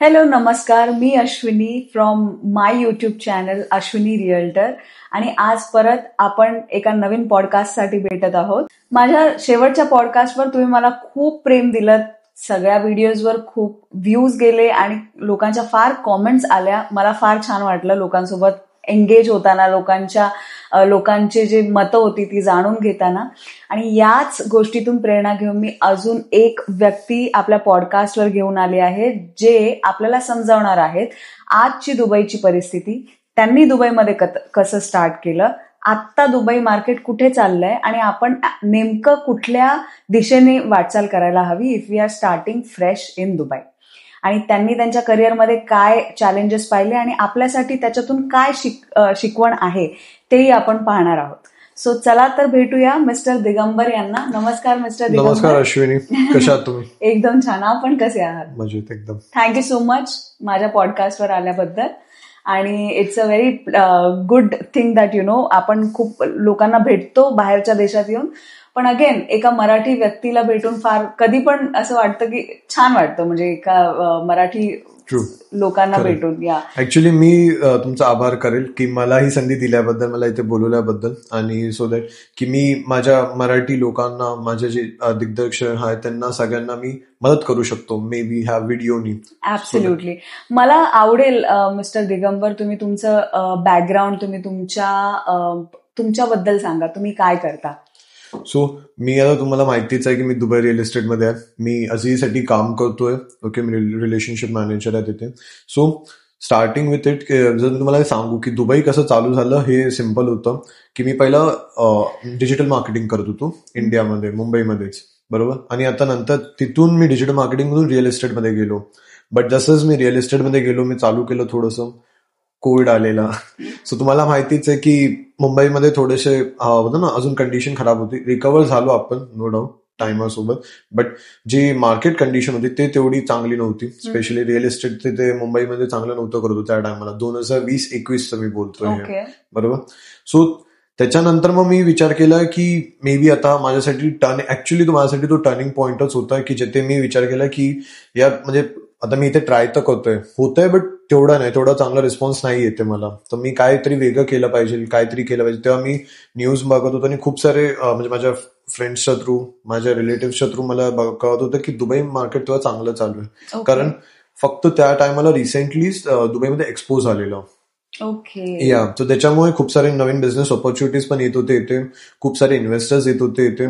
Hello नमस्कार, मी Ashwini from my YouTube channel Ashwini realtor आणि आज परत आपण एका नवीन पॉडकास्टसाठी भेटत आहोत. माझ्या शेवटच्या पॉडकास्टवर तुम्ही मला खूप प्रेम दिलं, सगळ्या व्हिडिओजवर खूप व्ह्यूज गेले आणि लोकांच्या फार कॉमेंट्स आल्या. मला फार छान वाटलं लोकांसोबत एंगेज होताना, लोकांचे जे मतं होती ती जाणून घेताना. आणि याच गोष्टीतून प्रेरणा घेऊन मी अजून एक व्यक्ती आपल्या पॉडकास्टवर घेऊन आली आहे, जे आपल्याला समजावणार आहेत आजची दुबईची परिस्थिती, त्यांनी दुबईमध्ये कसं स्टार्ट केलं, आत्ता दुबई मार्केट कुठे चाललंय आणि आपण नेमकं कुठल्या दिशेने वाटचाल करायला हवी if we are starting fresh in Dubai. आणि त्यांनी त्यांच्या करिअरमध्ये काय चॅलेंजेस पाहिले आणि आपल्यासाठी त्याच्यातून काय शिकवण आहे तेही आपण पाहणार आहोत. सो चला तर भेटूया मिस्टर दिगंबर यांना. नमस्कार मिस्टर दिगंबर. नमस्कार अश्विनी, कशा आहात तुम्ही? एकदम छान. आपण कसे आहात? मजेत एकदम. थँक्यू सो मच माझ्या पॉडकास्टवर आल्याबद्दल. आणि it's a very good thing that आपण खूप लोकांना भेटतो बाहेरच्या देशात येऊन, पण अगेन एका मराठी व्यक्तीला भेटून फार कधी पण असं वाटतं की छान वाटतं, म्हणजे एका मराठी लोकांना भेटून. या ऍक्च्युली मी तुमचा आभार करेल की मला ही संधी दिल्याबद्दल, मला इथे बोलवल्याबद्दल, आणि सो दॅट की मी माझ्या मराठी लोकांना, माझे जे दिग्दर्शक आहेत त्यांना सगळ्यांना मी मदत करू शकतो मे बी ह्या व्हिडिओनी. ऍब्सोल्युटली. मला आवडेल मिस्टर दिगंबर, तुम्ही तुमचं बॅकग्राऊंड, तुम्ही तुमच्याबद्दल सांगा, तुम्ही काय करता. सो मी आता तुम्हाला माहितीच आहे की मी दुबई रिअल इस्टेटमध्ये आहे. मी अझीसाठी काम करतोय. ओके, मी रिलेशनशिप मॅनेजर आहे तिथे. सो स्टार्टिंग विथ इट, जर मी तुम्हाला सांगू की दुबई कसं चालू झालं, हे सिम्पल होतं की मी पहिला डिजिटल मार्केटिंग करत होतो इंडियामध्ये, मुंबईमध्येच, बरोबर. आणि आता नंतर तिथून मी डिजिटल मार्केटिंगमधून रिअल इस्टेटमध्ये गेलो. बट जसंच मी रिअल इस्टेटमध्ये गेलो, मी चालू केलं थोडंसं, कोविड आलेला. सो तुम्हाला माहितीच आहे की मुंबईमध्ये थोडेसे होतं ना, अजून कंडिशन खराब होती. रिकव्हर झालो आपण, नो डाऊट, टायमासोबत. बट जी मार्केट कंडिशन होती ते तेवढी चांगली नव्हती. स्पेशली रिअल इस्टेट ते मुंबईमध्ये चांगलं नव्हतं करत होतं त्या टायमाला. 2020-21 मी बोलतोय, बरोबर. सो त्याच्यानंतर मग मी विचार केला की मे बी आता माझ्यासाठी ऍक्च्युली माझ्यासाठी तो टर्निंग पॉइंटच होता की जिथे मी विचार केला की यार, म्हणजे आता मी इथे ट्राय तर होतंय बट तेवढा चांगला रिस्पॉन्स नाही येते मला, तर मी काहीतरी वेगळं केलं पाहिजे, काहीतरी केलं पाहिजे. तेव्हा मी न्यूज बघत होतो आणि खूप सारे म्हणजे माझ्या फ्रेंड्सच्या थ्रू, माझ्या रिलेटिव्हच्या थ्रू मला कळत होतं की दुबई मार्केट तेव्हा चांगलं चालू आहे. कारण फक्त त्या टायमाला रिसेंटली दुबईमध्ये एक्सपोज झालेलं. या, तर त्याच्यामुळे खूप सारे नवीन बिझनेस ऑपॉर्च्युनिटीज पण येत होते इथे, खूप सारे इन्व्हेस्टर्स येत होते इथे,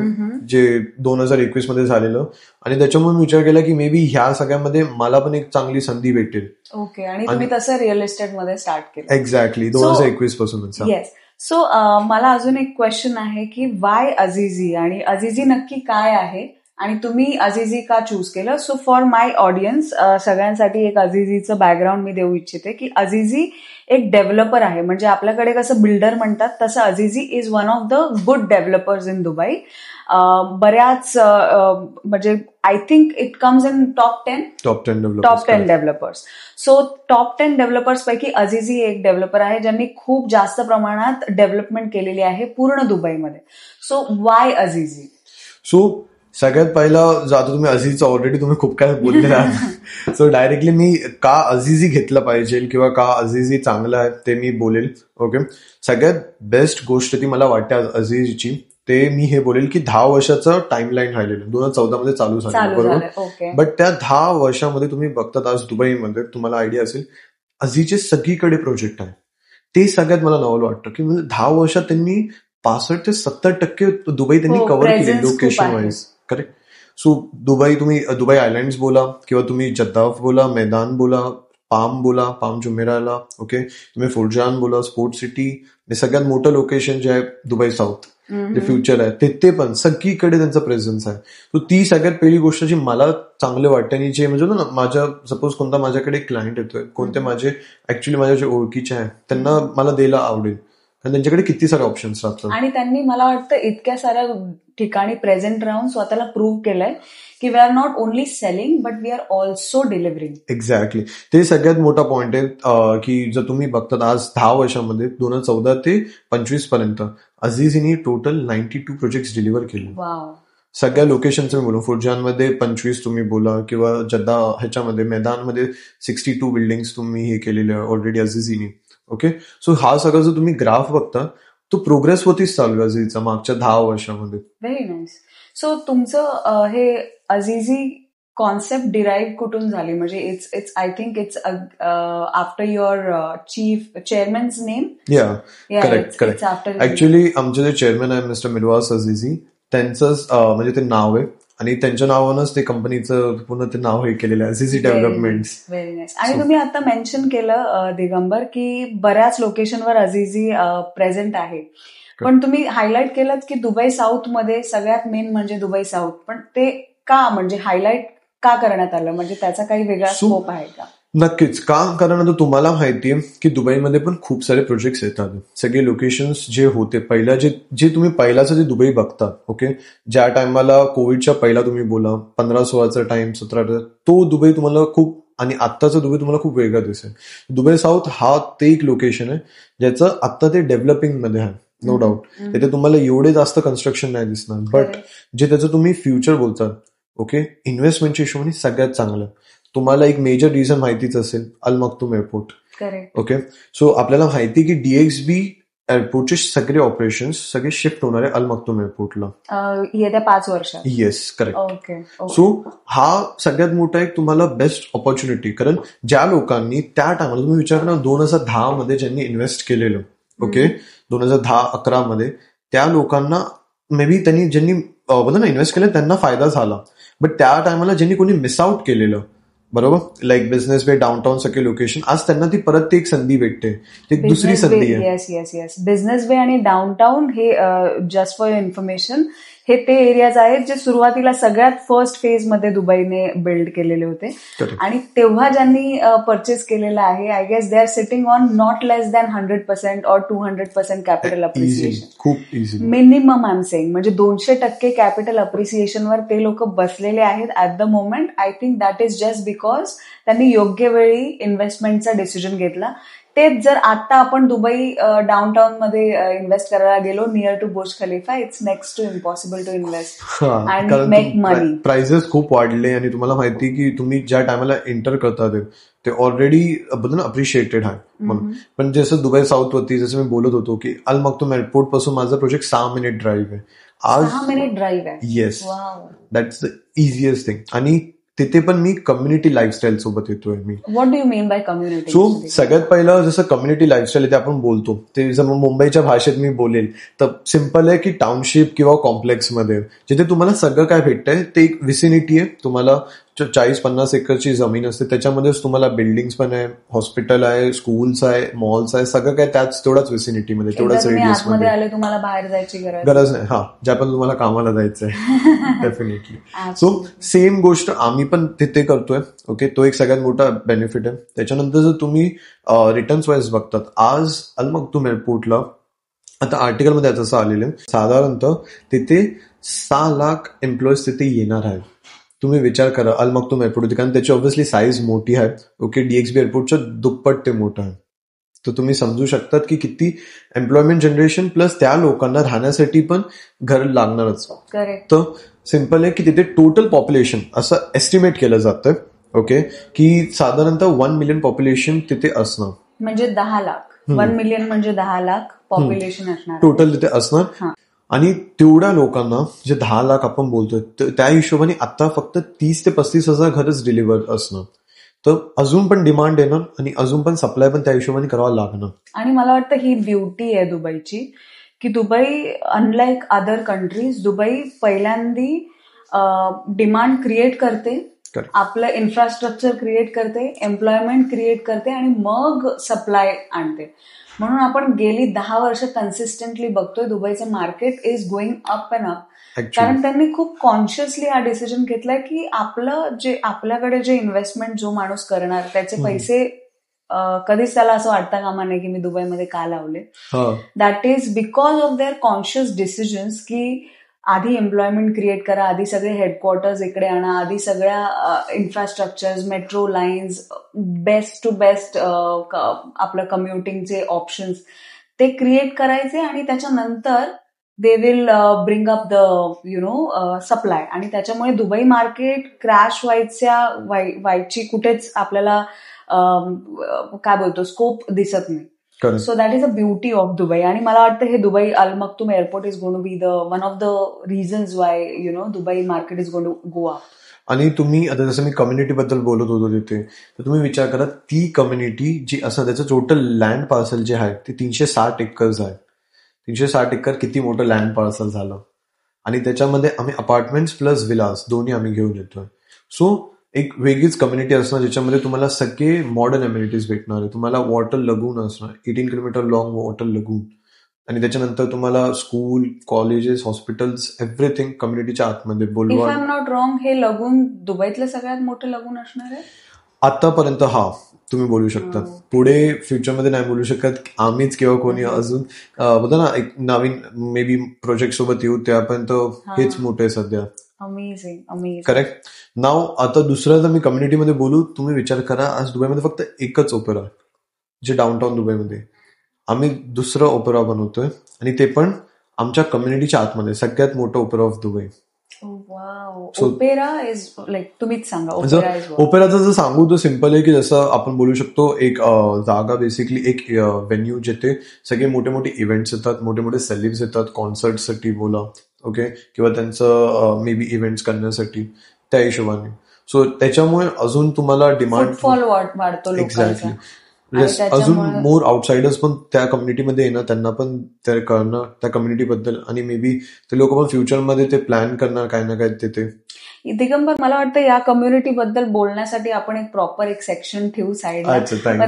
जे 2021 मध्ये झालेलं. आणि त्याच्यामुळे मी विचार केला की मे बी ह्या सगळ्यामध्ये मला पण एक चांगली संधी भेटेल. ओके. आणि तुम्ही तसं रिअल इस्टेट मध्ये स्टार्ट केलं. एक्झॅक्टली, 2021 पासून. येस. सो मला अजून एक क्वेश्चन आहे की वाय अझीझी, आणि अझीझी नक्की काय आहे आणि तुम्ही अझीझी का चूज केलं. सो फॉर माय ऑडियन्स, सगळ्यांसाठी एक अझीझीचं बॅकग्राऊंड मी देऊ इच्छिते की अझीझी एक डेव्हलपर आहे. म्हणजे आपल्याकडे कसं बिल्डर म्हणतात, तसं Azizi is one of the good developers in Dubai. बऱ्याच म्हणजे I think it comes in top 10 developers. So top 10 developers पैकी अझीझी एक डेव्हलपर आहे ज्यांनी खूप जास्त प्रमाणात डेव्हलपमेंट केलेली आहे पूर्ण दुबईमध्ये. So Y अझीझी? सो सगळ्यात पहिला, आता तुम्ही अझीझचं ऑलरेडी तुम्ही खूप काय बोललेलं आहात. सो डायरेक्टली मी का अझीझी घेतलं पाहिजे किंवा का अझीझी चांगलं आहे ते मी बोलेल. ओके, सगळ्यात बेस्ट गोष्ट ती मला वाटते अझीझची, ते मी हे बोलेल की 10 वर्षाचं टाइमलाईन राहिलेलं, 2014 मध्ये चालू झालं, बरोबर. बट त्या 10 वर्षामध्ये तुम्ही बघतात आज दुबईमध्ये, तुम्हाला आयडिया असेल, अझीझचे सगळीकडे प्रोजेक्ट आहे. ते सगळ्यात मला नवल वाटतं की 10 वर्षात त्यांनी 65 ते 70% दुबई त्यांनी कव्हर केली लोकेशन वाईज. करेक्ट. सो तुम्ही दुबई आयलँड्स बोला किंवा तुम्ही जद्दाफ बोला, मैदान बोला, पाम जुमेराला, ओके, तुम्ही फुरजान बोला, स्पोर्ट सिटी, हे सगळ्यात मोठं लोकेशन जे आहे दुबई साऊथ, जे फ्युचर आहे तिथे पण सगळीकडे त्यांचा प्रेझेन्स आहे. सो ती सगळ्यात पहिली गोष्ट जी मला चांगले वाटते. आणि जे म्हणजे ना, माझ्या सपोज कोणता माझ्याकडे क्लायंट येतोय, कोणते माझे ऍक्च्युली माझ्या जे ओळखीचे आहेत, त्यांना मला द्यायला आवडेल, कारण त्यांच्याकडे किती सारे ऑप्शन्स राहतात. आणि त्यांनी मला वाटतं इतक्या साऱ्या ठिकाणी प्रेझेंट राहून स्वतःला प्रूव्ह केलंय की we are not only selling but we are also delivering. Exactly, ते सगळ्यात मोठा पॉइंट आहे की जर तुम्ही बघतात आज 10 वर्षामध्ये 2014 ते 25 पर्यंत अझीझीनी टोटल 92 प्रोजेक्ट्स डिलिव्हर केले. सगळ्या लोकेशनचं मी बोलू, फुरजानमध्ये 25 तुम्ही बोला किंवा जद्दा ह्याच्यामध्ये मैदानमध्ये 62 बिल्डिंग्स तुम्ही हे केलेले ऑलरेडी अझीझीनी. ओके, सो हा सगळा जो तुम्ही ग्राफ बघता तो प्रोग्रेस होतीच चालू आहे अझीझचा मागच्या 10 वर्षामध्ये. Very nice. सो तुमचं हे अझीझी कॉन्सेप्ट डिराईव्ह कुठून झाली? म्हणजे it's I think it's after your chairman's name. या करेक्ट आफ्टर. ऍक्च्युली आमचे जे चेअरमॅन आहे मिस्टर मिरवास अझीझी, त्यांचंच म्हणजे ते नाव आहे आणि त्यांच्या नावानंच ते कंपनीचं पूर्ण ते नाव हे केलेलं आहे, अझीझी डेव्हलपमेंट. Very nice. आणि तुम्ही आता मेन्शन केलं दिगंबर की बऱ्याच लोकेशनवर अझीझी प्रेझेंट आहे, पण तुम्ही हायलाईट केलं की दुबई साऊथ मध्ये सगळ्यात मेन म्हणजे दुबई साऊथ. पण ते का, म्हणजे हायलाईट का करण्यात आलं? म्हणजे त्याचा काही वेगळा स्कोप आहे का? नक्कीच. का? कारण आता तुम्हाला माहितीये की दुबईमध्ये पण खूप सारे प्रोजेक्ट्स येतात. सगळे लोकेशन्स जे होते पहिला, जे तुम्ही पहिलाचं जे दुबई बघता, ओके, ज्या टायमाला कोविडच्या पहिला तुम्ही बोला 15-16चा टाइम, 17, तो दुबई तुम्हाला खूप, आणि आत्ताचा दुबई तुम्हाला खूप वेगळा दिसेल. दुबई साऊथ हा ते एक लोकेशन आहे ज्याचं आत्ता ते डेव्हलपिंग मध्ये आहे, नो डाऊट. तिथे तुम्हाला एवढे जास्त कन्स्ट्रक्शन नाही दिसणार, बट जे त्याचं तुम्ही फ्युचर बोलतात, ओके, इन्व्हेस्टमेंटच्या हिशोबाने सगळ्यात चांगलं. तुम्हाला एक मेजर रिझन माहितीच असेल, Al Maktoum airport. Correct. Okay, so आपल्याला माहिती की DXB एअरपोर्टचे सगळे ऑपरेशन्स सगळे शिफ्ट होणार आहे अल मक्तूम एअरपोर्टला येत्या 5 वर्षात. Yes, correct. ओके. सो हा सगळ्यात मोठा एक तुम्हाला बेस्ट ऑपॉर्च्युनिटी, कारण ज्या लोकांनी त्या टायमाला तुम्ही विचार करा 2010 मध्ये ज्यांनी इन्व्हेस्ट केलेलं, ओके, 2010-11 मध्ये त्या लोकांना मे बी ज्यांनी बोलतो ना इन्व्हेस्ट केलं त्यांना फायदा झाला, बट त्या टायमाला ज्यांनी कोणी मिस आउट केलेलं, बरोबर, लाईक बिझनेस वे, डाऊनटाऊन सगळे लोकेशन, आज त्यांना ती परत ती एक संधी भेटते, ती एक दुसरी संधी आहे. येस. बिझनेस वे आणि डाऊनटाऊन हे जस्ट फॉर युअर इन्फॉर्मेशन हे ते एरियाज आहेत जे सुरुवातीला सगळ्यात फर्स्ट फेज मध्ये दुबईने बिल्ड केलेले होते. आणि तेव्हा ज्यांनी परचेस केलेलं आहे, I guess they are sitting on not less than 100% or 200% capital appreciation. खूप easy minimum I am saying, म्हणजे 200% कॅपिटल अप्रिसिएशनवर ते लोक बसलेले आहेत at the moment. I think that is just because त्यांनी योग्य वेळी इन्व्हेस्टमेंटचा डिसिजन घेतला. तेच जर आता आपण दुबई डाऊनटाऊन मध्ये इन्व्हेस्ट करायला गेलो near to Burj Khalifa, it's next to impossible to invest and make money. Prices खूप वाढले आणि तुम्हाला माहिती की तुम्ही ज्या टायमाला एंटर करतात ते ऑलरेडी अप्रिशिएटेड आहे म्हणून. पण जसं दुबई साऊथ वरती जसं मी बोलत होतो की अल मक्तूम एअरपोर्ट पासून माझा प्रोजेक्ट 6 मिनिट ड्राईव्ह आहे. आज 6 मिनिट ड्राईव्ह आहे. Yes, that's the easiest thing. आणि तिथे पण मी कम्युनिटी लाईफस्टाईल सोबत येतोय मी. What do you mean by community? So सगळ्यात पहिलं जसं कम्युनिटी लाईफस्टाईल ते आपण बोलतो ते जर मुंबईच्या भाषेत मी बोलेल तर सिम्पल आहे की टाउनशिप किंवा कॉम्प्लेक्समध्ये जिथे तुम्हाला सगळं काय भेटतंय ते एक विसिनिटी आहे. तुम्हाला 40-50 एकरची जमीन असते, त्याच्यामध्येच तुम्हाला बिल्डिंग्स पण आहे, हॉस्पिटल आहे, स्कूल्स आहे, मॉल्स आहे, सगळं काय त्याच तेवढाच विसिनिटीमध्ये, तेवढाच रेडियसमध्ये आले. तुम्हाला बाहेर जायची गरज नाही. हा, ज्या पण तुम्हाला कामाला जायचंय डेफिनेटली. सो सेम गोष्ट आम्ही पण तिथे करतोय. ओके, तो एक सगळ्यात मोठा बेनिफिट आहे. त्याच्यानंतर जर तुम्ही रिटर्न्स वाईज बघतात, आज अल मक्तूम एअरपोर्टला आता आर्टिकलमध्ये असं आलेलं आहे साधारणतः तिथे 6 लाख एम्प्लॉईज तिथे येणार आहेत. तुम्ही विचार करा अल मक्तूम एअरपोर्ट, कारण त्याची ऑब्व्हियसली साईज मोठी आहे. ओके, DXB एअरपोर्टच्या दुप्पट ते मोठं आहे. तर तुम्ही समजू शकतात की किती एम्प्लॉयमेंट जनरेशन प्लस त्या लोकांना राहण्यासाठी पण घर लागणारच. तर सिम्पल आहे की तिथे टोटल पॉप्युलेशन असं एस्टिमेट केलं जातं, ओके, की साधारणतः 1 मिलियन पॉप्युलेशन तिथे असणार. म्हणजे 10 लाख. 1 मिलियन म्हणजे 10 लाख पॉप्युलेशन असणार टोटल तिथे असणार. आणि तेवढ्या लोकांना जे 10 लाख आपण बोलतोय त्या हिशोबाने आता फक्त 30 ते 35 हजार घरच डिलिव्हर असणार. तर अजून पण डिमांड येणार आणि अजून पण सप्लाय पण त्या हिशोबाने करावा लागणार. आणि मला वाटतं ही ब्युटी आहे दुबईची की Dubai unlike other countries, Dubai पहिल्यांदी डिमांड क्रिएट करते, आपलं इन्फ्रास्ट्रक्चर क्रिएट करते, एम्प्लॉयमेंट क्रिएट करते आणि मग सप्लाय आणते. म्हणून आपण गेली 10 वर्ष कन्सिस्टंटली बघतोय दुबईचं market is going up and up. कारण त्यांनी खूप कॉन्शियसली हा डिसिजन घेतलाय की आपल्याकडे जे इन्व्हेस्टमेंट जो माणूस करणार त्याचे पैसे कधीच त्याला असं वाटता कामा नये की मी दुबईमध्ये का लावले. That is because of their conscious decisions की आधी एम्प्लॉयमेंट क्रिएट करा, आधी सगळे हेडक्वार्टर्स इकडे आणा, आधी सगळ्या infrastructures, metro lines, best to best आपलं कम्युटिंगचे ऑप्शन्स ते क्रिएट करायचे आणि त्याच्यानंतर they will bring up the supply, आणि त्याच्यामुळे दुबई मार्केट क्रॅश व्हायची कुठेच आपल्याला काय बोलतो स्कोप दिसत नाही. So that is a beauty of Dubai. आणि मला वाटतं हे Dubai Al Maktoum airport is going to be one of the reasons why Dubai market is going to go up. आणि तुम्ही आता जसं मी कम्युनिटी बद्दल बोलत होतो तिथे, तर तुम्ही विचार करा ती कम्युनिटी जी असं त्याचं टोटल लँड पार्सल जे आहे ते 360 एकर्स आहे. 360 एकर किती मोठं लँड पार्सल झालं. आणि त्याच्यामध्ये आम्ही अपार्टमेंट्स प्लस विलास दोन्ही आम्ही घेऊन येतोय. सो एक वेगळीच कम्युनिटी असणार ज्याच्यामध्ये तुम्हाला सगळे मॉडर्न अम्युनिटीज भेटणार आहे. तुम्हाला वॉटर लगून असणार, 18 किलोमीटर लॉंग वॉटर लगून, आणि त्याच्यानंतर तुम्हाला स्कूल, कॉलेजेस, हॉस्पिटल्स, एव्हरीथिंग कम्युनिटीच्या आतमध्ये. If I am not wrong, हे लगून दुबईतलं सगळ्यात मोठं लगून असणार आहे आतापर्यंत. हा, तुम्ही बोलू शकता. पुढे फ्युचरमध्ये नाही बोलू शकत आम्हीच किंवा कोणी अजून बोलतो ना एक नवीन मे बी प्रोजेक्ट सोबत येऊ, त्यापर्यंत हेच मोठे सध्या. अमेझिंग. करेक्ट. नाव आता दुसरं जर मी कम्युनिटीमध्ये बोलू, तुम्ही विचार करा आज दुबईमध्ये फक्त एकच ओपेरा जे डाऊनटाऊन दुबईमध्ये. आम्ही दुसरं ओपेरा बनवतोय आणि ते पण आमच्या कम्युनिटीच्या आतमध्ये, सगळ्यात मोठं opera of Dubai. Opera is like, तुम्हीच सांगा. ओपेराचं जर सांगू तर सिम्पल आहे की जसं आपण बोलू शकतो एक जागा, बेसिकली एक व्हेन्यू जिथे सगळे मोठे मोठे इव्हेंट्स येतात, मोठे मोठे सेलिब्स येतात कॉन्सर्टसाठी बोला, ओके, किंवा त्यांचं मे बी इव्हेंट्स करण्यासाठी, त्या हिशोबाने. सो त्याच्यामुळे अजून तुम्हाला डिमांड वाढतो. एक्झॅक्टली. अजून मोर आउटसाइडर्स पण त्या कम्युनिटीमध्ये येणं, त्यांना पण ते कळणं त्या कम्युनिटीबद्दल, आणि मे बी ते लोक पण फ्युचरमध्ये ते प्लॅन करणार काय ना काय तिथे. दिगंबर, मला वाटतं या कम्युनिटी बद्दल बोलण्यासाठी आपण एक प्रॉपर एक सेक्शन ठेवू साईडला.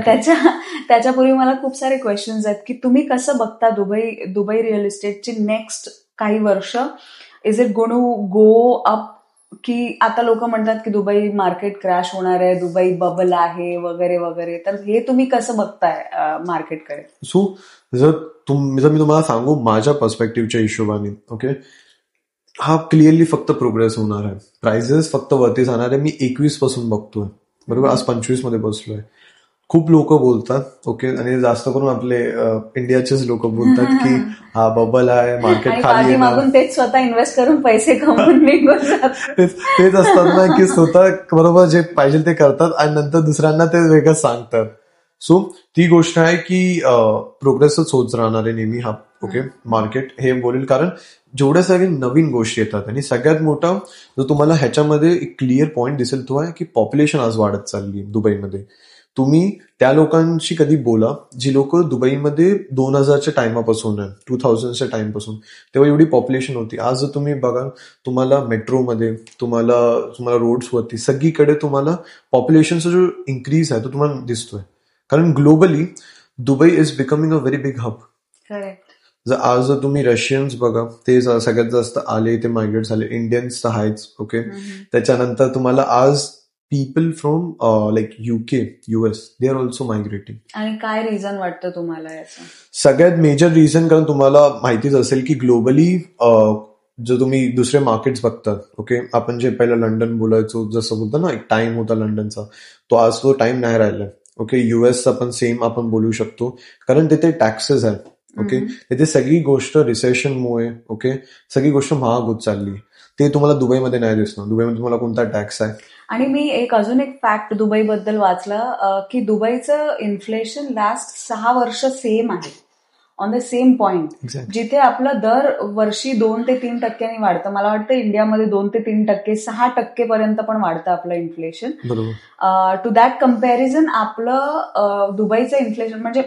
त्याच्यापूर्वी मला खूप सारे क्वेश्चन्स आहेत की तुम्ही कसं बघता दुबई रिअल इस्टेटची नेक्स्ट काही वर्ष. Is it going to go up, की आता लोक म्हणतात की दुबई मार्केट क्रॅश होणार आहे, दुबई बबल आहे वगैरे वगैरे, तर हे तुम्ही कसं बघताय मार्केटकडे? सो जर मी तुम्हाला सांगू माझ्या पर्स्पेक्टिव्हच्या हिशोबाने, ओके, हा क्लिअरली फक्त प्रोग्रेस होणार आहे. प्राइसेस फक्त वरती जाणार आहे. मी 21 पासून बघतोय, बरोबर, आज 25 मध्ये बसलोय. खूप लोक बोलतात, ओके, आणि जास्त करून आपले इंडियाचेच लोक बोलतात की हा बबल आहे, मार्केट खाली आहे, तेच स्वतः इन्व्हेस्ट करून पैसे कमवून निघून जातात. तेच असतात ना की स्वतः बरोबर जे पाहिजे ते करतात आणि नंतर दुसऱ्यांना ते वेगळं सांगतात. सो ती गोष्ट आहे की प्रोग्रेसच होत राहणार आहे नेहमी हा, ओके, मार्केट हे बोलेल, कारण जेवढ्या सगळ्या नवीन गोष्टी येतात. आणि सगळ्यात मोठा जो तुम्हाला ह्याच्यामध्ये एक क्लिअर पॉईंट दिसेल तो आहे की पॉप्युलेशन आज वाढत चालली दुबईमध्ये. तुम्ही त्या लोकांशी कधी बोला जी लोक दुबईमध्ये 2000च्या टाइमापासून आहे, 2000च्या टाइमपासून, तेव्हा एवढी पॉप्युलेशन होती. आज जर तुम्ही बघा, तुम्हाला मेट्रोमध्ये, तुम्हाला रोड्सवरती सगळीकडे तुम्हाला पॉप्युलेशनचा जो इन्क्रीज आहे तो तुम्हाला दिसतोय. कारण globally Dubai is becoming a very big hub. आज जर तुम्ही रशियन्स बघा, ते सगळ्यात जास्त आले, ते मायग्रेट झाले. इंडियन्स तर आहेच, ओके. त्याच्यानंतर तुम्हाला आज people from like UK, US, they are also migrating. आणि काय रिझन वाटतं तुम्हाला याचं? सगळ्यात मेजर रिझन, कारण तुम्हाला माहितीच असेल की ग्लोबली जर तुम्ही दुसरे मार्केट्स बघतात, ओके, आपण जे पहिला लंडन बोलायचो, जसं बोलतो ना एक टाइम होता लंडनचा, तो आज तो टाइम नाही राहिला, ओके. युएसचा पण सेम आपण बोलू शकतो, कारण तिथे टॅक्सेस आहेत, ओके. तिथे सगळी गोष्ट रिसेशनमुळे, ओके, सगळी गोष्ट महाग होत चालली. ते तुम्हाला दुबईमध्ये नाही दिसणार. दुबईमध्ये तुम्हाला कोणता टॅक्स आहे. आणि मी अजून एक फॅक्ट दुबईबद्दल वाचलं की दुबईचं इन्फ्लेशन लास्ट 6 वर्ष सेम आहे, ऑन द सेम पॉइंट. जिथे आपलं दर वर्षी 2 ते 3% वाढतं, मला वाटतं इंडियामध्ये 2 ते 3%, 6% पर्यंत पण वाढतं आपलं इन्फ्लेशन. टू दॅट कम्पॅरिझन आपलं दुबईचं इन्फ्लेशन, म्हणजे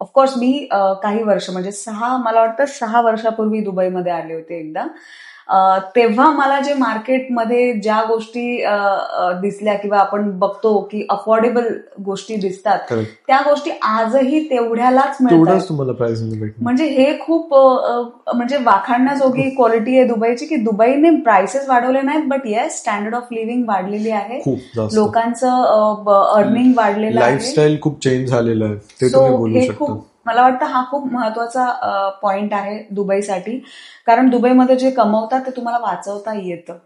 ऑफकोर्स मी काही वर्ष, म्हणजे मला वाटतं 6 वर्षापूर्वी दुबईमध्ये आले होते एकदा. तेव्हा मला जे मार्केटमध्ये ज्या गोष्टी दिसल्या किंवा आपण बघतो की अफोर्डेबल गोष्टी दिसतात, त्या गोष्टी आजही तेवढ्यालाच मिळतात. म्हणजे हे खूप म्हणजे वाखाणण्याजोगी क्वालिटी आहे दुबईची, की दुबईने प्राइसेस वाढवले नाहीत, but yes standard of living वाढलेली आहे, लोकांचं अर्निंग वाढलेलं आहे, लाईफस्टाईल खूप चेंज झालेलं आहे. ते तुम्ही बोलू शकता. मला वाटतं हा खूप महत्वाचा पॉइंट आहे दुबईसाठी, कारण दुबईमध्ये जे कमवतात ते तुम्हाला वाचवता येतं.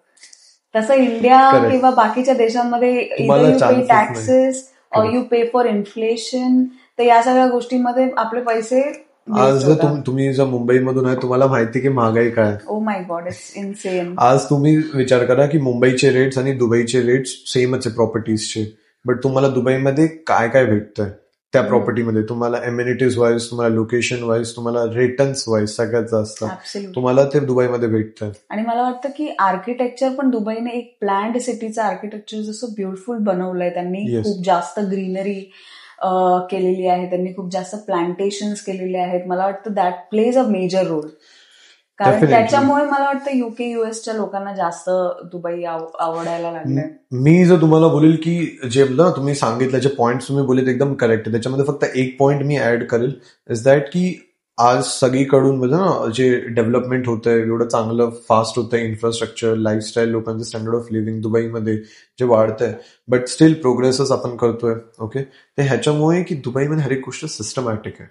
तसं इंडिया किंवा बाकीच्या देशांमध्ये इधर you pay taxes or you pay for inflation, तर या सगळ्या गोष्टींमध्ये आपले पैसे आज बेस्ड जर होता. तुम्ही जर मुंबईमधून आहे, तुम्हाला माहिती की महागाई काय. Oh my God, it's insane. आज तुम्ही विचार करा की मुंबईचे रेट्स आणि दुबईचे रेट्स सेमच आहे प्रॉपर्टीजचे, बट तुम्हाला दुबईमध्ये काय काय भेटतंय त्या प्रॉपर्टीमध्ये. तुम्हाला एम्युनिटीज वाईज, तुम्हाला लोकेशन वाईज, तुम्हाला रिटर्न्स वाईज सगळ्यात जास्त ऍब्सोल्युटली. तुम्हाला ते दुबईमध्ये भेटतंय. आणि मला वाटतं की आर्किटेक्चर पण दुबईने एक प्लॅन्ड सिटीचं आर्किटेक्चर जसं ब्युटिफुल बनवलंय त्यांनी. Yes. खूप जास्त ग्रीनरी केलेली आहे त्यांनी, खूप जास्त प्लांटेशन्स केलेले आहेत. मला वाटतं that plays a major role. कारण Definitely. त्याच्यामुळे मला वाटतं UK US लोकांना जास्त दुबई आवडायला लागलंय. मी जर तुम्हाला बोलेल की जे तुम्ही सांगितलं, जे पॉइंट तुम्ही बोलले एकदम करेक्ट आहे. त्याच्यामध्ये फक्त एक पॉइंट मी ऍड करेल, इज दॅट की आज सगळीकडून ना जे डेव्हलपमेंट होतंय, एवढं चांगलं फास्ट होतंय इन्फ्रास्ट्रक्चर, लाईफस्टाईल, लोकांचं स्टँडर्ड ऑफ लिव्हिंग दुबईमध्ये जे वाढतंय, बट स्टील प्रोग्रेसच आपण करतोय. ओके, ते ह्याच्यामुळे की दुबईमध्ये हर एक गोष्ट सिस्टमॅटिक आहे.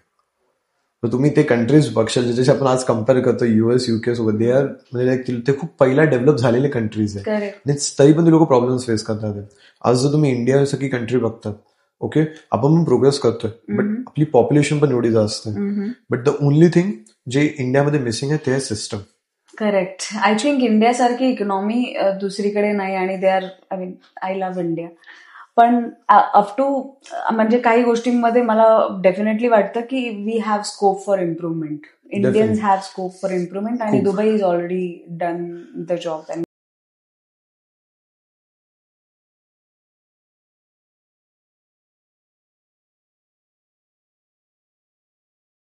तर तुम्ही ते कंट्रीज बघशाल ज्याच्याशी आपण आज कम्पेअर करतो US UK सोबत, दे आर म्हणजे ते खूप पहिला डेव्हलप झालेले कंट्रीज आहे. करेक्ट. तरी पण ते लोक प्रॉब्लेम्स फेस करतात. आज जर तुम्ही इंडिया सारखी कंट्री बघतात, ओके, आपण पण प्रोग्रेस करतोय, बट आपली पॉप्युलेशन पण एवढी जास्त आहे. बट द ओनली थिंग जे इंडियामध्ये मिसिंग आहे ते आहे सिस्टम. करेक्ट. आय थिंक इंडियासारखी इकॉनॉमी दुसरीकडे नाही आणि they are, I love India. पण अप टू म्हणजे काही गोष्टींमध्ये मला डेफिनेटली वाटतं की we have scope for improvement. Indians have scope for improvement आणि Dubai is already done the job.